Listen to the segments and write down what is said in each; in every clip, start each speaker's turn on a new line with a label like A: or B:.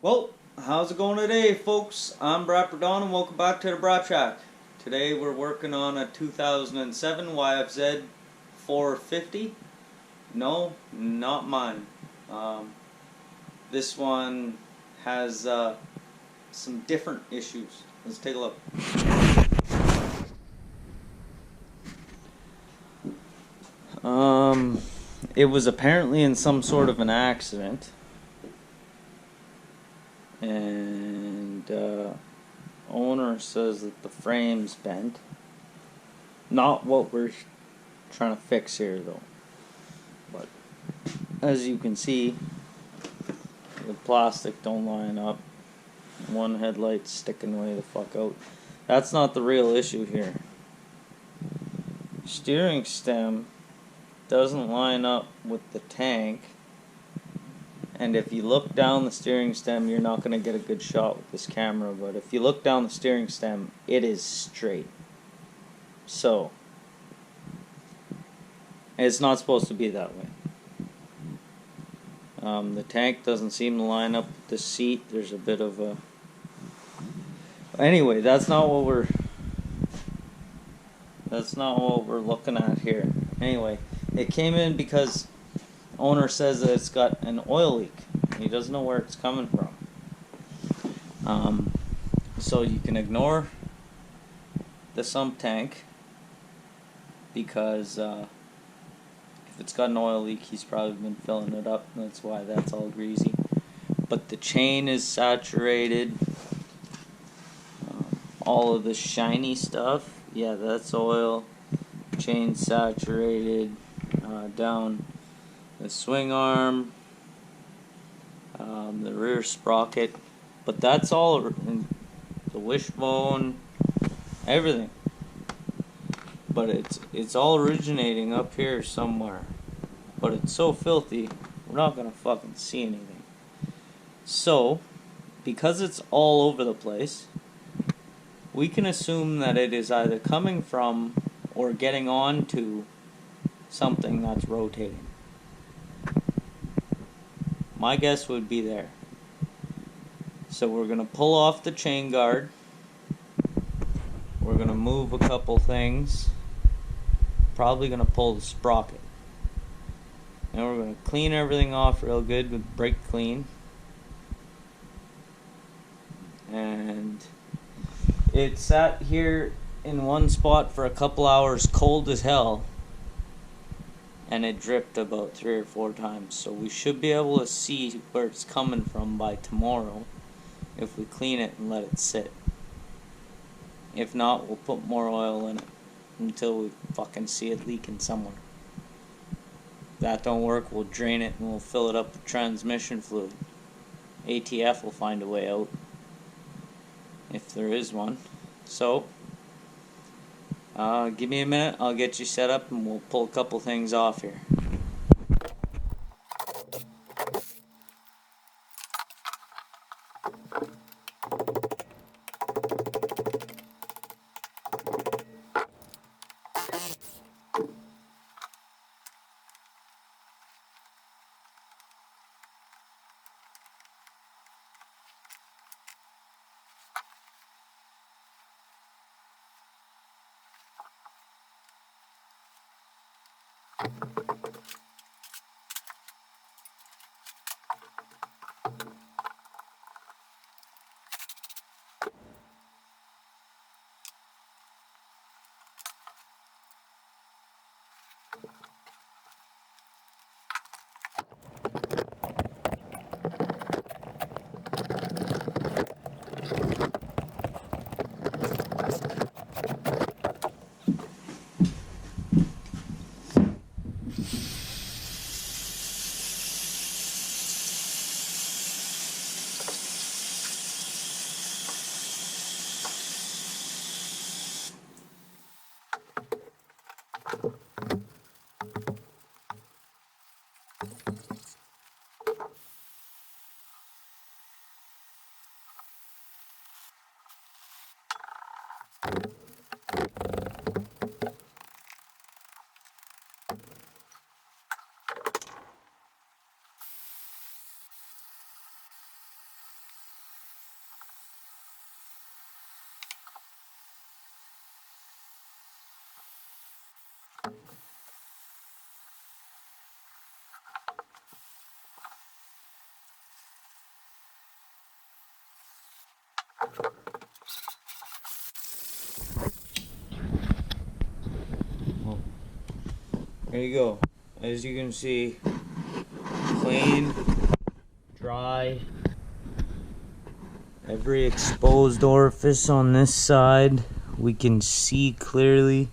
A: Well, how's it going today, folks? I'm Braap and welcome back to the Braap Shack. Today we're working on a 2007 yfz450. No, not mine. This one has some different issues. Let's take a look. It was apparently in some sort of an accident. And owner says that the frame's bent. Not what we're trying to fix here though. But as you can see, the plastic don't line up. One headlight's sticking way the fuck out. That's not the real issue here. Steering stem doesn't line up with the tank. And if you look down the steering stem, you're not going to get a good shot with this camera. But if you look down the steering stem, it is straight. So, it's not supposed to be that way. The tank doesn't seem to line up with the seat. There's a bit of a... Anyway, that's not what we're looking at here. Anyway, it came in because owner says that it's got an oil leak. He doesn't know where it's coming from. So you can ignore the sump tank because if it's got an oil leak, he's probably been filling it up, and that's why that's all greasy. But the chain is saturated. All of the shiny stuff, yeah, that's oil. Chain saturated. Down the swing arm, the rear sprocket, but that's all in the wishbone, everything. But it's all originating up here somewhere. But it's so filthy, we're not gonna fucking see anything. So, because it's all over the place, we can assume that it is either coming from or getting onto something that's rotating. My guess would be there. So we're going to pull off the chain guard. We're going to move a couple things. Probably going to pull the sprocket. And we're going to clean everything off real good with brake clean. And it sat here in one spot for a couple hours, cold as hell. And it dripped about 3 or 4 times. So we should be able to see where it's coming from by tomorrow if we clean it and let it sit. If not, we'll put more oil in it until we fucking see it leaking somewhere. If that don't work, we'll drain it and we'll fill it up with transmission fluid. ATF will find a way out if there is one. So give me a minute, I'll get you set up and we'll pull a couple things off here. Well, there you go. As you can see, clean, dry. Every exposed orifice on this side we can see clearly,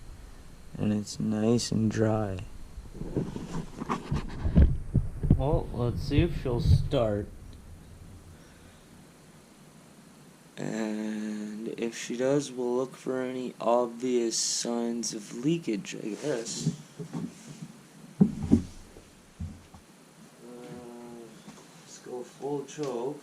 A: and it's nice and dry. Well, let's see if she'll start. And if she does, we'll look for any obvious signs of leakage, I guess. Let's go full choke.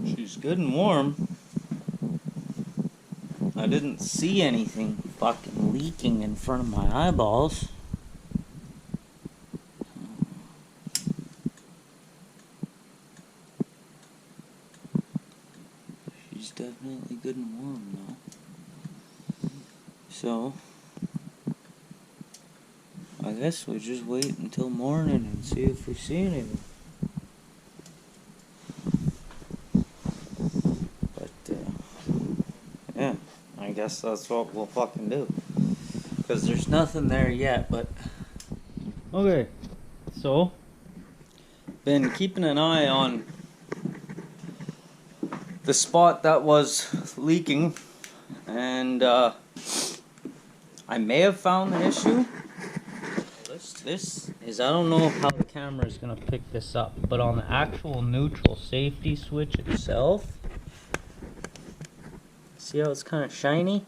A: She's good and warm. I didn't see anything fucking leaking in front of my eyeballs. She's definitely good and warm though. So, I guess we'll just wait until morning and see if we see anything. Yeah, I guess that's what we'll fucking do. Because there's nothing there yet, but... Okay, so... Been keeping an eye on the spot that was leaking. And, I may have found the issue. This is... I don't know how the camera is going to pick this up. But on the actual neutral safety switch itself... See how it's kind of shiny?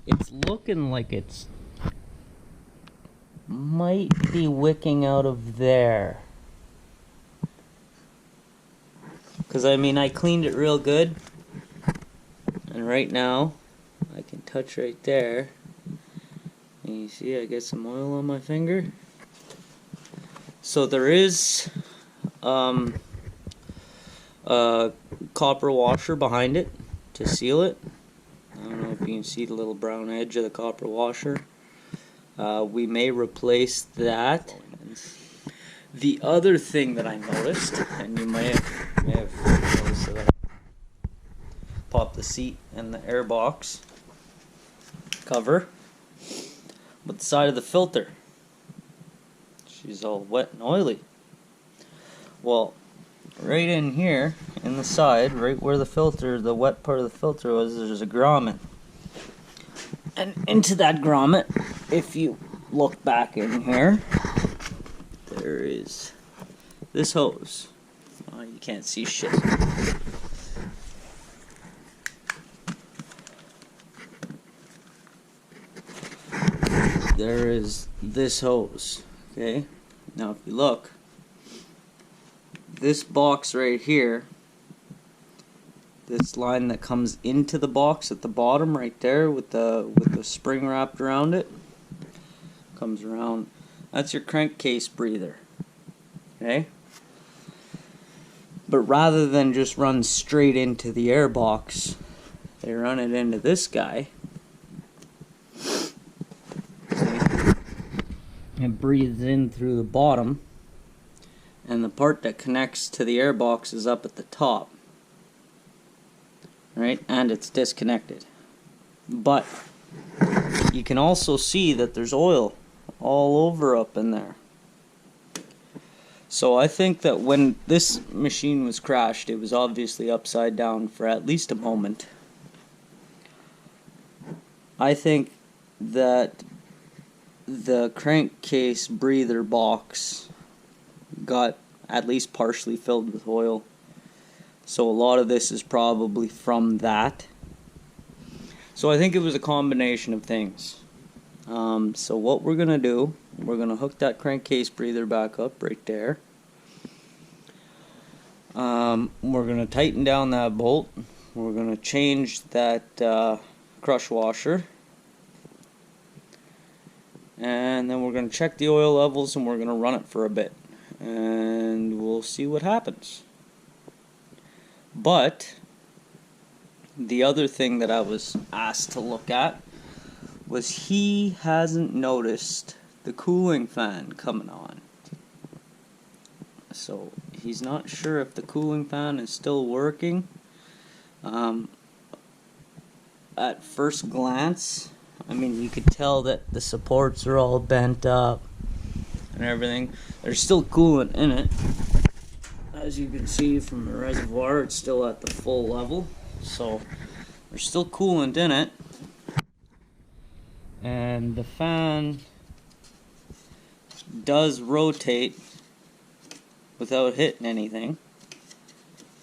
A: It's looking like it's might be wicking out of there. Because I mean, I cleaned it real good. And right now, I can touch right there. And you see I get some oil on my finger. So there is a copper washer behind it to seal it. I don't know if you can see the little brown edge of the copper washer. We may replace that. The other thing that I noticed, and you may have noticed that I popped the seat and the air box cover, but the side of the filter, she's all wet and oily. Well, right in here, in the side, right where the filter, the wet part of the filter was, there's a grommet. And into that grommet, if you look back in here, there is this hose. Oh, you can't see shit. There is this hose, okay? Now if you look, this box right here, this line that comes into the box at the bottom right there with the spring wrapped around it, comes around, that's your crankcase breather, okay? But rather than just run straight into the air box, they run it into this guy. It breathes in through the bottom, and the part that connects to the air box is up at the top. Right? And it's disconnected. But you can also see that there's oil all over up in there. So I think that when this machine was crashed, it was obviously upside down for at least a moment. I think that the crankcase breather box got at least partially filled with oil. So a lot of this is probably from that. So I think it was a combination of things. So what we're going to do, we're going to hook that crankcase breather back up right there. We're going to tighten down that bolt. We're going to change that crush washer. And then we're going to check the oil levels and we're going to run it for a bit. And we'll see what happens. But the other thing that I was asked to look at was he hasn't noticed the cooling fan coming on. So he's not sure if the cooling fan is still working. At first glance, I mean, you could tell that the supports are all bent up and everything. There's still coolant in it. As you can see from the reservoir, it's still at the full level. So there's still coolant in it. And the fan does rotate without hitting anything,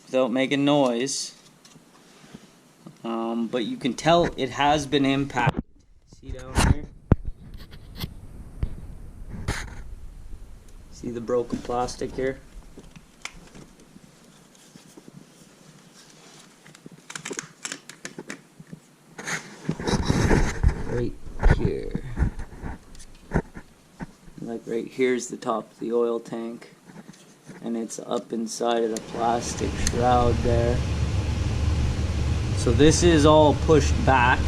A: without making noise. But you can tell it has been impacted. See down here? See the broken plastic here? Right here. Like right here's the top of the oil tank. And it's up inside of the plastic shroud there. So this is all pushed back.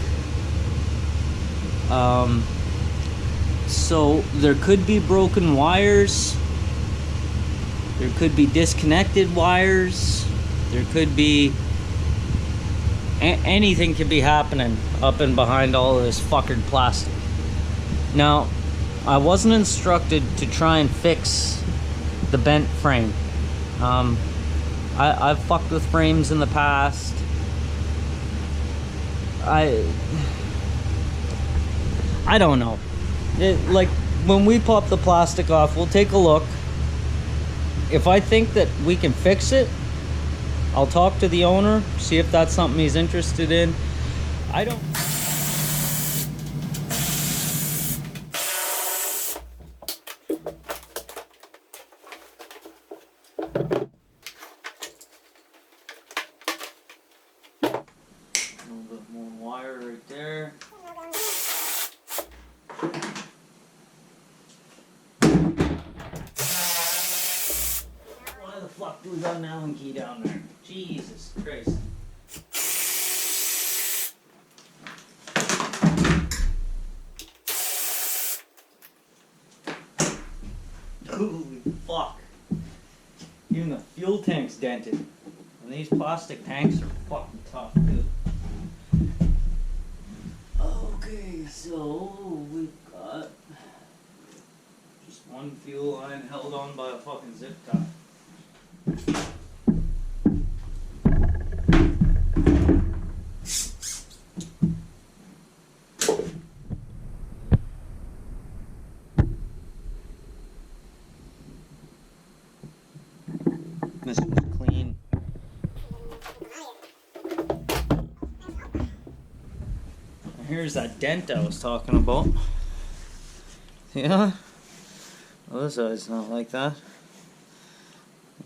A: So there could be broken wires. There could be disconnected wires. There could be anything could be happening up and behind all of this fucking plastic. Now, I wasn't instructed to try and fix the bent frame. I've fucked with frames in the past. I don't know. Like, when we pop the plastic off, we'll take a look. If I think that we can fix it, I'll talk to the owner, see if that's something he's interested in. I don't... A little bit more wire right there. Why the fuck do we got an Allen key down there? Jesus Christ. Holy fuck. Even the fuel tank's dented. And these plastic tanks are fucking tough, dude. Okay, so we've got just one fuel line held on by a fucking zip tie. This was clean. Here's that dent I was talking about. Yeah? Well, this side's not like that.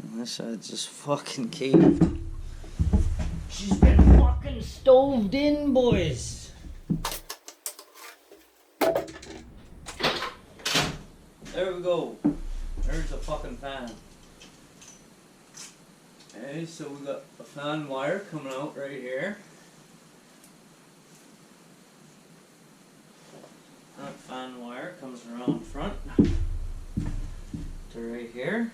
A: And this side's just fucking caved. She's been fucking stoved in, boys. There we go. There's the fucking fan. Okay, so we got a fan wire coming out right here. That fan wire comes around front to right here.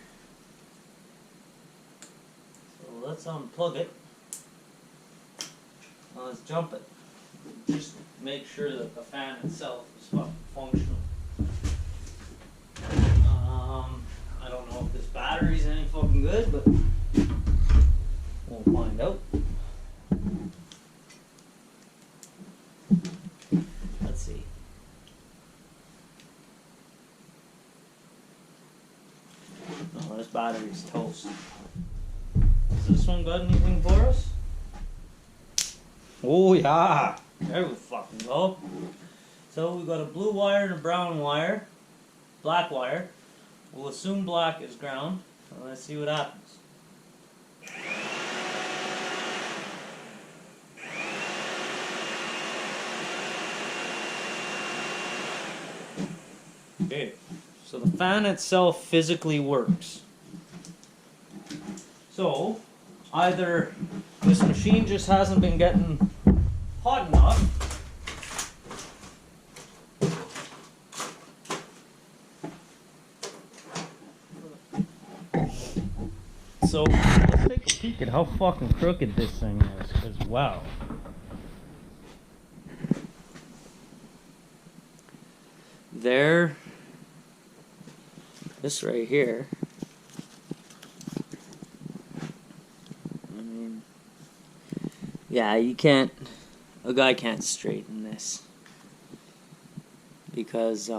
A: So let's unplug it. Now let's jump it. Just make sure that the fan itself is functional. I don't know if this battery No, this battery's toast. Has this one got anything for us? Oh yeah! There we fucking go. So we got a blue wire and a brown wire. Black wire. We'll assume black is ground. And let's see what happens. Okay, so the fan itself physically works. So, either this machine just hasn't been getting hot enough, so let's take a peek at how fucking crooked this thing is, because wow. There, this right here, I mean, yeah, you can't, a guy can't straighten this, because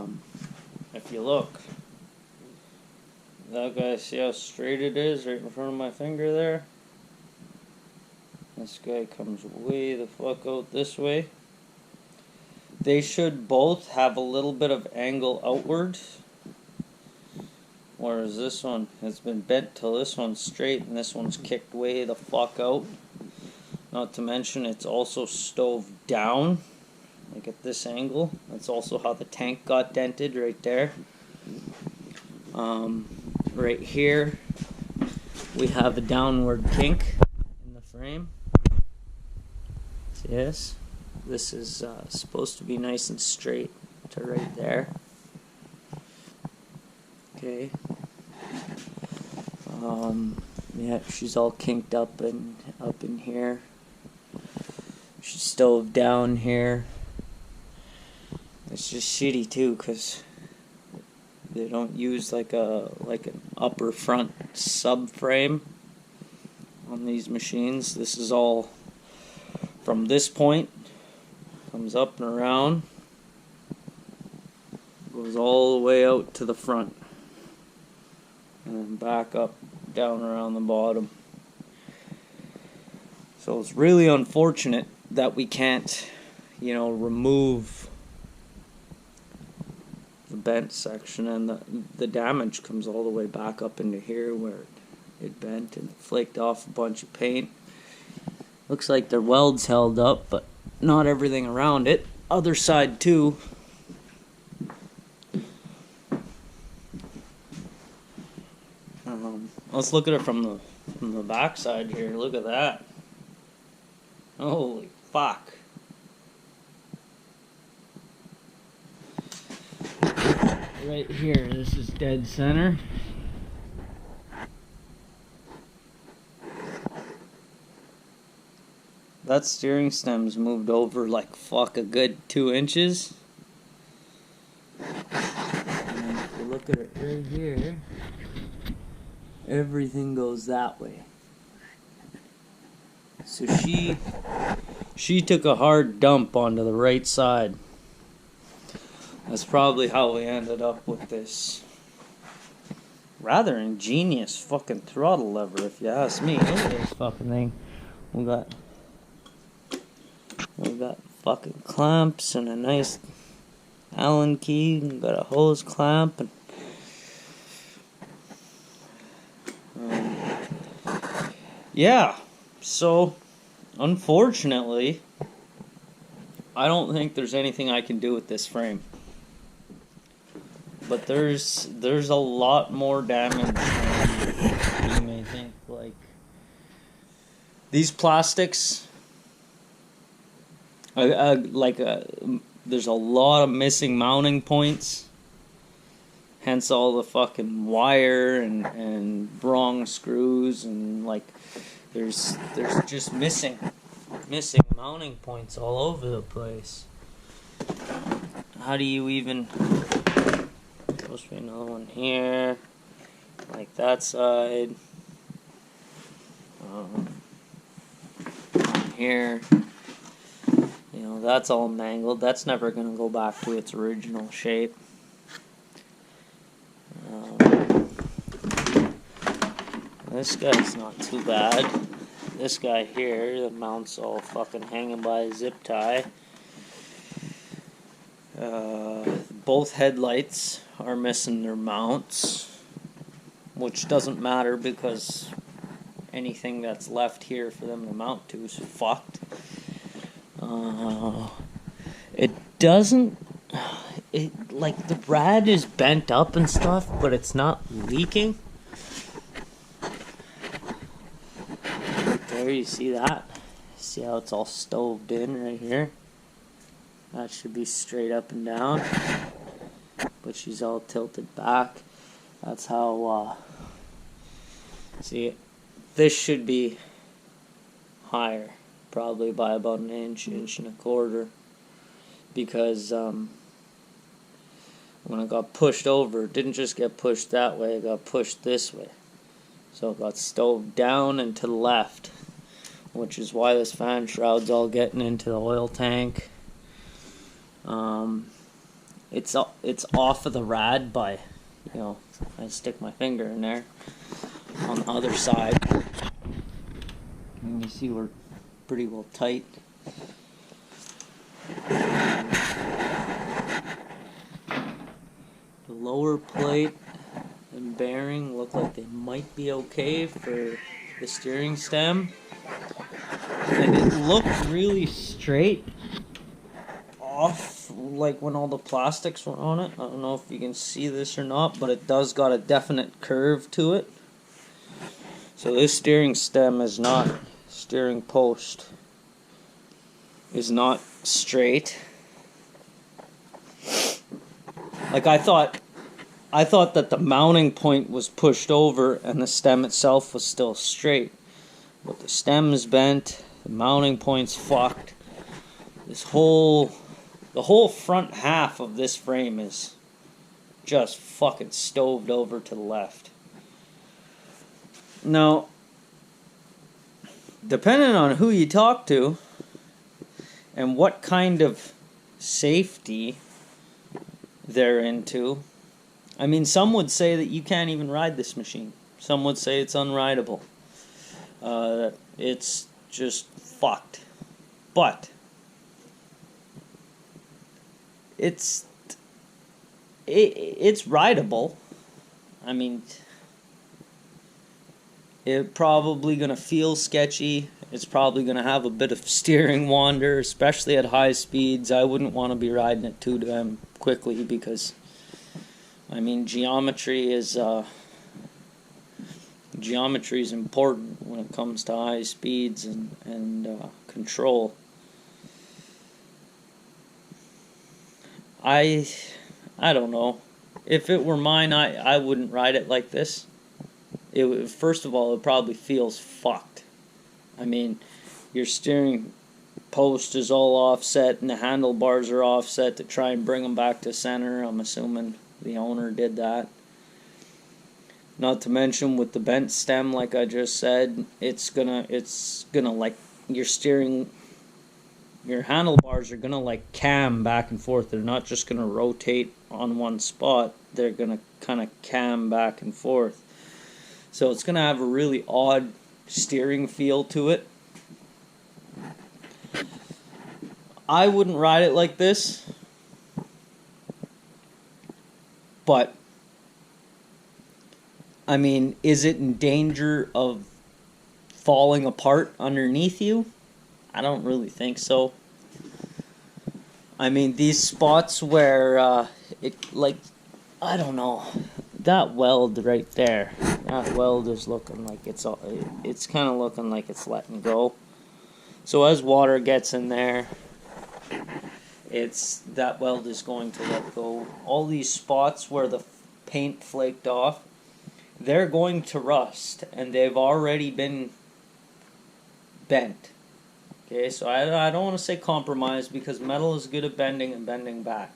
A: if you look, that guy, see how straight it is right in front of my finger there? This guy comes way the fuck out this way. They should both have a little bit of angle outward. Whereas this one has been bent till this one's straight and this one's kicked way the fuck out. Not to mention it's also stove down, like at this angle. That's also how the tank got dented right there. Right here we have a downward kink in the frame. See this? This is supposed to be nice and straight to right there. Okay. Yeah, she's all kinked up and up in here. She's stove down here. It's just shitty too, cause they don't use like an upper front subframe on these machines. This is all from this point. Comes up and around, goes all the way out to the front, and then back up, down around the bottom. So it's really unfortunate that we can't, remove the bent section, and the damage comes all the way back up into here where it bent and flaked off a bunch of paint. Looks like the welds held up, but not everything around it. Other side too. Let's look at it from the back side here. Look at that. Holy fuck. Right here, this is dead center. That steering stem's moved over like fuck a good 2 inches. And if you look at it right here, everything goes that way. So she took a hard dump onto the right side. That's probably how we ended up with this rather ingenious fucking throttle lever, if you ask me. Look at this fucking thing. We got fucking clamps and a nice Allen key. We got a hose clamp and yeah. So unfortunately, I don't think there's anything I can do with this frame. But there's a lot more damage than you may think. Like these plastics. There's a lot of missing mounting points, hence all the fucking wire and wrong screws, and like there's just missing mounting points all over the place. How do you even? Supposed to be another one here, like that side. Here. That's all mangled. That's never going to go back to its original shape. This guy's not too bad. This guy here, the mount's all fucking hanging by a zip tie. Both headlights are missing their mounts, which doesn't matter because anything that's left here for them to mount to is fucked. It doesn't... like, the rad is bent up and stuff, but it's not leaking. There, you see that? See how it's all stoved in right here? That should be straight up and down. But she's all tilted back. That's how, see, this should be higher. Probably by about an inch, inch and a quarter. Because, when it got pushed over, it didn't just get pushed that way, it got pushed this way. So it got stoved down and to the left, which is why this fan shroud's all getting into the oil tank. It's off of the rad by, you know, I stick my finger in there on the other side. And you see we're pretty well tight. The lower plate and bearing look like they might be okay for the steering stem. And it looked really straight off, like when all the plastics were on it. I don't know if you can see this or not, but it does got a definite curve to it. So this steering stem is not, steering post is not straight. Like I thought that the mounting point was pushed over and the stem itself was still straight. But the stem is bent, the mounting point's fucked. The whole front half of this frame is just fucking stoved over to the left. Now, depending on who you talk to and what kind of safety they're into, I mean, some would say that you can't even ride this machine. Some would say it's unrideable. It's just fucked. But it's rideable. I mean, it's probably gonna feel sketchy. It's probably gonna have a bit of steering wander, especially at high speeds. I wouldn't want to be riding it too damn quickly because, I mean, geometry is important when it comes to high speeds and control. I don't know. If it were mine, I wouldn't ride it like this. First of all, it probably feels fucked. I mean, your steering post is all offset and the handlebars are offset to try and bring them back to center. I'm assuming the owner did that. Not to mention with the bent stem, like I just said, it's gonna like your handlebars are gonna like cam back and forth. They're not just gonna rotate on one spot. They're gonna kind of cam back and forth. So it's gonna have a really odd steering feel to it. I wouldn't ride it like this, but I mean, is it in danger of falling apart underneath you? I don't really think so. I mean, these spots where I don't know, that weld right there, that weld is looking like it's kind of looking like it's letting go. So as water gets in there, that weld is going to let go. All these spots where the paint flaked off, they're going to rust, and they've already been bent. Okay, so I don't want to say compromised because metal is good at bending and bending back.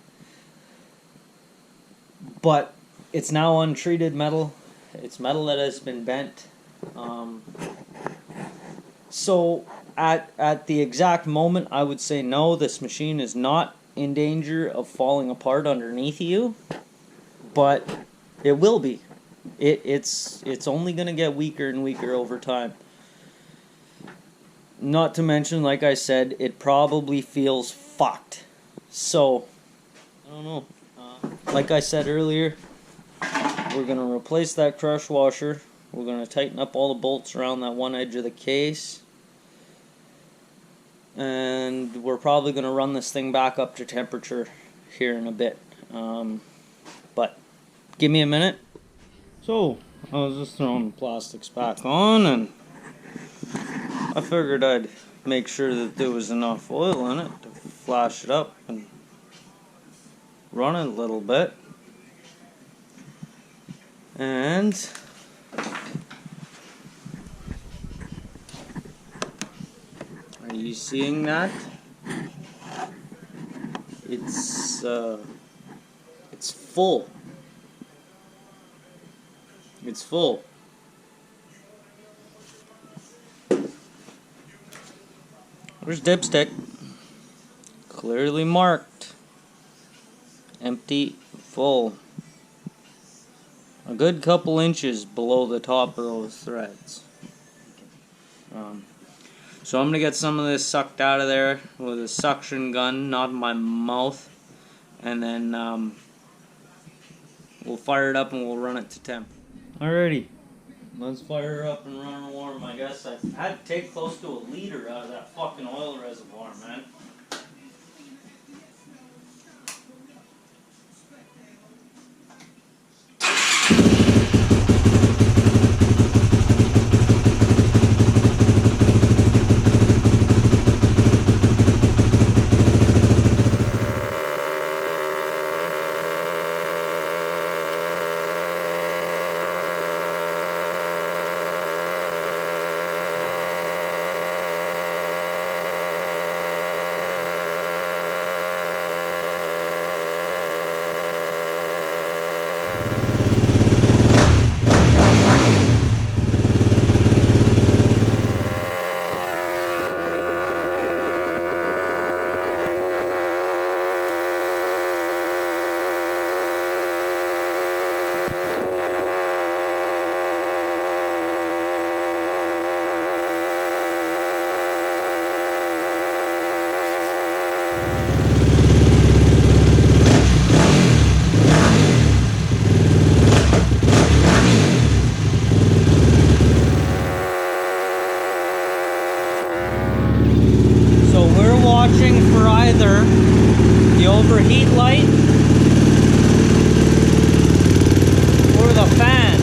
A: But it's now untreated metal. It's metal that has been bent. So at the exact moment, I would say no, this machine is not in danger of falling apart underneath you, but it will be. It's only gonna get weaker and weaker over time. Not to mention, like I said, it probably feels fucked. So, I don't know. Like I said earlier, we're going to replace that crush washer. We're going to tighten up all the bolts around that one edge of the case. And we're probably going to run this thing back up to temperature here in a bit. But give me a minute. So, I was just throwing the plastics back on, and I figured I'd make sure that there was enough oil in it to flash it up and run it a little bit. And are you seeing that? It's full. It's full. There's dipstick. Clearly marked. Empty, full. A good couple inches below the top of those threads. So I'm going to get some of this sucked out of there with a suction gun, not in my mouth. And then we'll fire it up and we'll run it to temp. Alrighty. Let's fire her up and run her warm. I guess I had to take close to a liter out of that fucking oil reservoir, man. Watching for either the overheat light or the fan.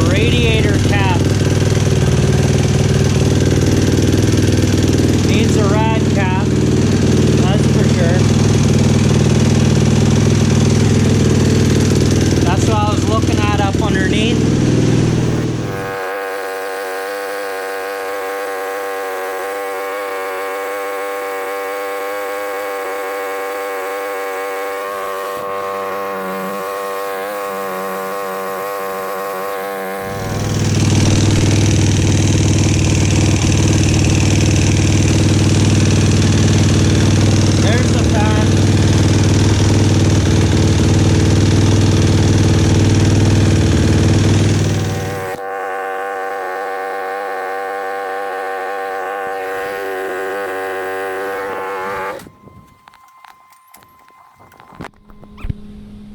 A: Radiator cap needs a rad cap, that's for sure. That's what I was looking at up underneath.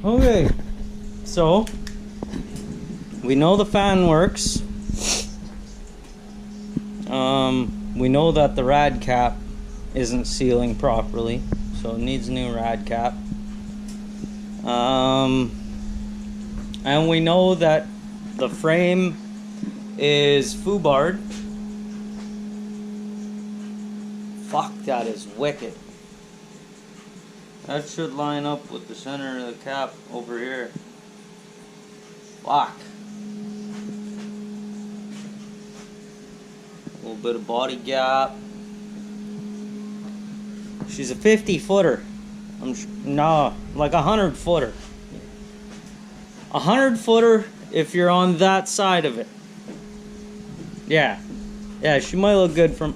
A: Okay, so we know the fan works. We know that the rad cap isn't sealing properly, so it needs a new rad cap. And we know that the frame is foobarred. Fuck, that is wicked. That should line up with the center of the cap over here. Fuck. bit of body gap. She's a 50-footer. No, like a 100-footer. A 100-footer if you're on that side of it. Yeah. Yeah, she might look good from...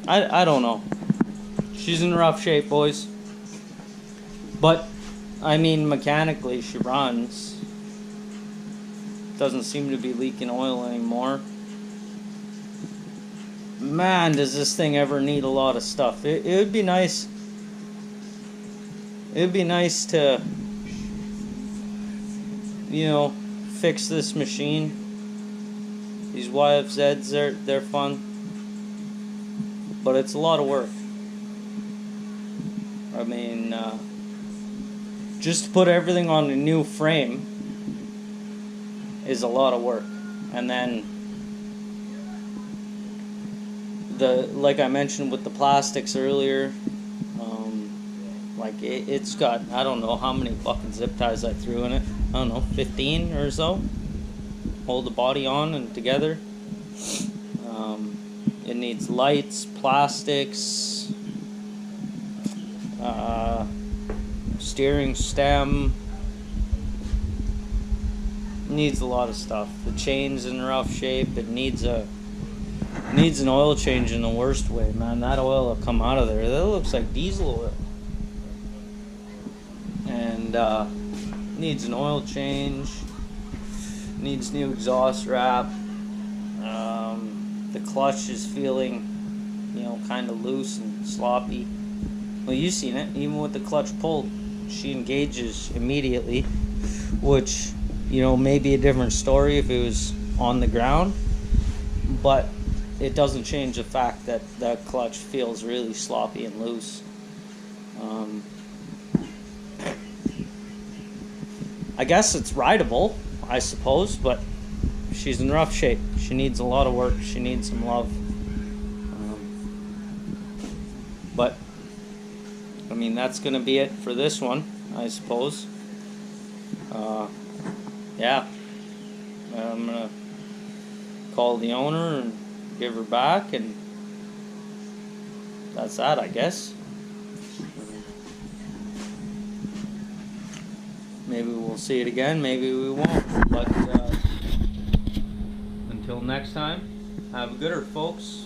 A: I don't know. She's in rough shape, boys. But, I mean, mechanically she runs. Doesn't seem to be leaking oil anymore. Man, does this thing ever need a lot of stuff. It would be nice. It would be nice to, you know, fix this machine. These YFZs, they're fun. But it's a lot of work. I mean, just to put everything on a new frame is a lot of work. And then like I mentioned with the plastics earlier, like it's got, I don't know how many fucking zip ties I threw in it. I don't know, 15 or so. Hold the body on and together. It needs lights, plastics, steering stem. Needs a lot of stuff. The chain's in rough shape. It needs an oil change in the worst way, man. That oil will come out of there. That looks like diesel oil. And needs an oil change. Needs new exhaust wrap. The clutch is feeling, you know, kind of loose and sloppy. Well, you've seen it. Even with the clutch pulled, she engages immediately, which, you know, may be a different story if it was on the ground, but it doesn't change the fact that the clutch feels really sloppy and loose. I guess it's rideable, I suppose, but she's in rough shape. She needs a lot of work. She needs some love. But, I mean, that's going to be it for this one, I suppose. Yeah. I'm going to call the owner and give her back, and that's that, I guess. Maybe we'll see it again, maybe we won't, but until next time, have a gooder, folks.